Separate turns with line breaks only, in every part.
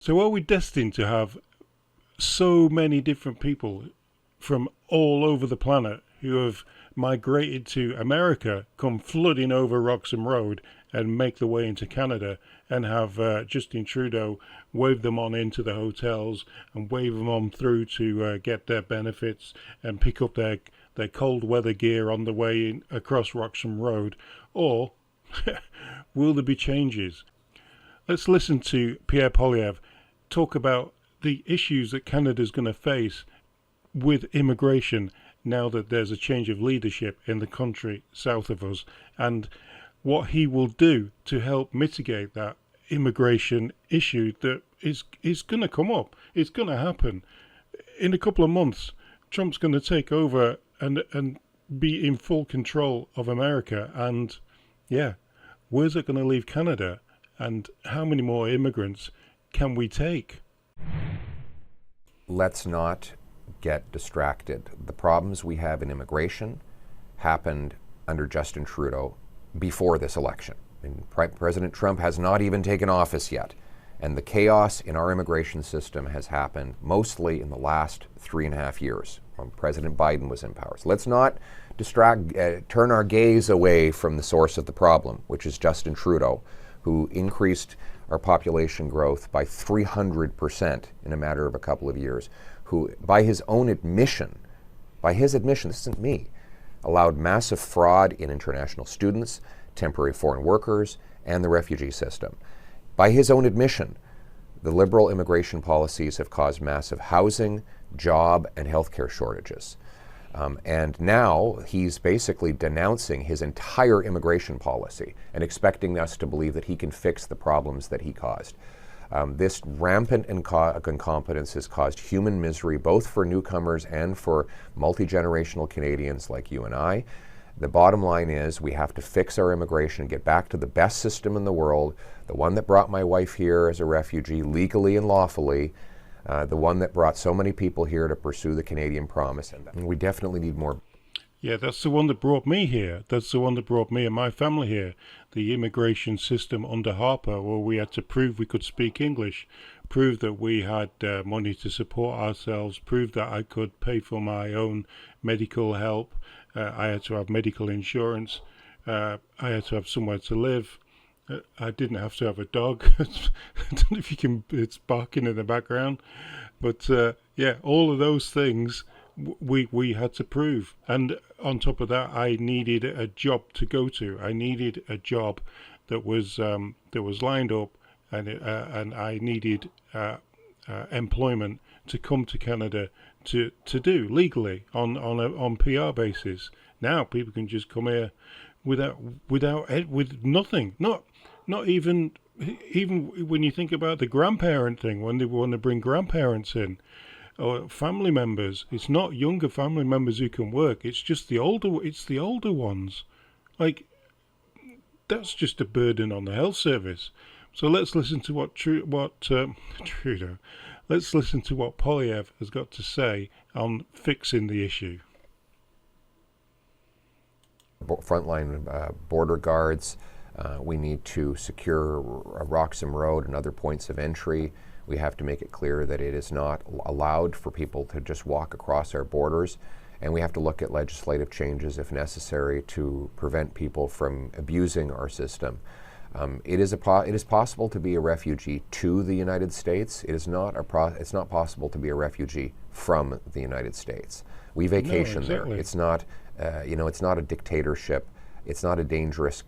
So are we destined to have so many different people from all over the planet who have migrated to America come flooding over Roxham Road and make their way into Canada and have Justin Trudeau wave them on into the hotels and wave them on through to get their benefits and pick up their cold weather gear on the way across Roxham Road? Or will there be changes? Let's listen to Pierre Poilievre talk about the issues that Canada's going to face with immigration now that there's a change of leadership in the country south of us, and what he will do to help mitigate that immigration issue that is going to come up. It's going to happen. In a couple of months, Trump's going to take over and be in full control of America. And yeah, where's it going to leave Canada? And how many more immigrants can we take?
Let's not get distracted. The problems we have in immigration happened under Justin Trudeau before this election. And President Trump has not even taken office yet. And the chaos in our immigration system has happened mostly in the last 3.5 years when President Biden was in power. So let's not turn our gaze away from the source of the problem, which is Justin Trudeau, who increased our population growth by 300% in a matter of a couple of years, who, by his admission, this isn't me, allowed massive fraud in international students, temporary foreign workers, and the refugee system. By his own admission, the liberal immigration policies have caused massive housing, job, and healthcare shortages. And now he's basically denouncing his entire immigration policy and expecting us to believe that he can fix the problems that he caused. This rampant incompetence has caused human misery both for newcomers and for multi-generational Canadians like you and I. The bottom line is we have to fix our immigration, get back to the best system in the world, the one that brought my wife here as a refugee legally and lawfully, the one that brought so many people here to pursue the Canadian promise. And we definitely need more.
Yeah, that's the one that brought me here. That's the one that brought me and my family here. The immigration system under Harper, where we had to prove we could speak English, prove that we had money to support ourselves, prove that I could pay for my own medical help. I had to have medical insurance. I had to have somewhere to live. I didn't have to have a dog. I don't know if you can, it's barking in the background. But yeah, all of those things we had to prove. And on top of that, I needed a job to go to. I needed a job that was lined up, and I needed employment to come to Canada to do legally on PR basis. Now people can just come here with nothing. Not even when you think about the grandparent thing, when they want to bring grandparents in or family members, it's not younger family members who can work. It's just the older ones. Like, that's just a burden on the health service. So let's listen to what Trudeau. Let's listen to what Poilievre has got to say on fixing the issue.
Frontline border guards. We need to secure Roxham Road and other points of entry. We have to make it clear that it is not allowed for people to just walk across our borders. And we have to look at legislative changes if necessary to prevent people from abusing our system. It is possible to be a refugee to the United States. It's not possible to be a refugee from the United States. We vacation there. It's not, it's not a dictatorship. It's not a dangerous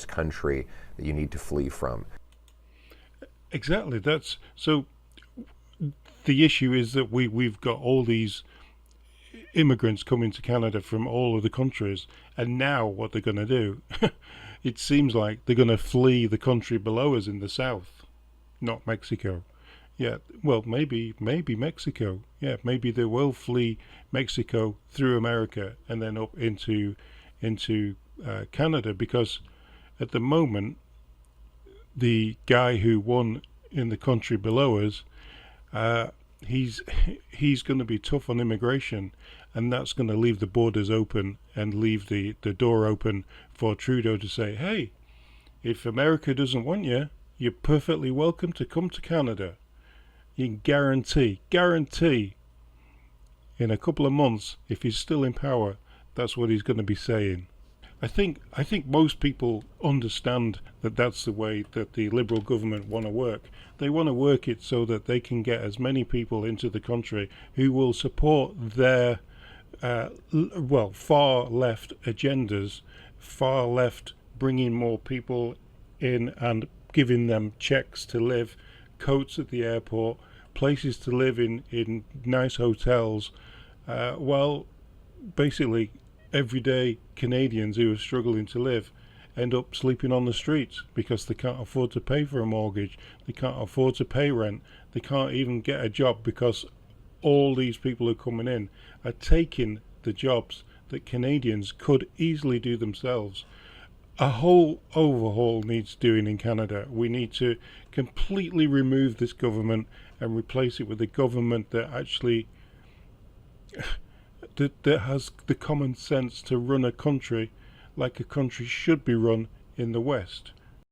country that you need to flee from.
Exactly. That's so. The issue is that we've got all these immigrants coming to Canada from all of the countries, and now what they're going to do? It seems like they're going to flee the country below us in the south, not Mexico. Yeah, well, maybe Mexico. Yeah, maybe they will flee Mexico through America and then up into Canada, because at the moment the guy who won in the country below us, he's going to be tough on immigration, and that's going to leave the borders open and leave the door open for Trudeau to say, hey, if America doesn't want you, you're perfectly welcome to come to Canada. You can guarantee in a couple of months, if he's still in power, that's what he's going to be saying. I think most people understand that that's the way that the Liberal government want to work. They want to work it so that they can get as many people into the country who will support their far left agendas, far left bringing more people in and giving them checks to live, coats at the airport, places to live in nice hotels, while basically everyday Canadians who are struggling to live end up sleeping on the streets because they can't afford to pay for a mortgage, they can't afford to pay rent, they can't even get a job because all these people who are coming in are taking the jobs that Canadians could easily do themselves. A whole overhaul needs doing in Canada. We need to completely remove this government and replace it with a government that actually that has the common sense to run a country like a country should be run in the West.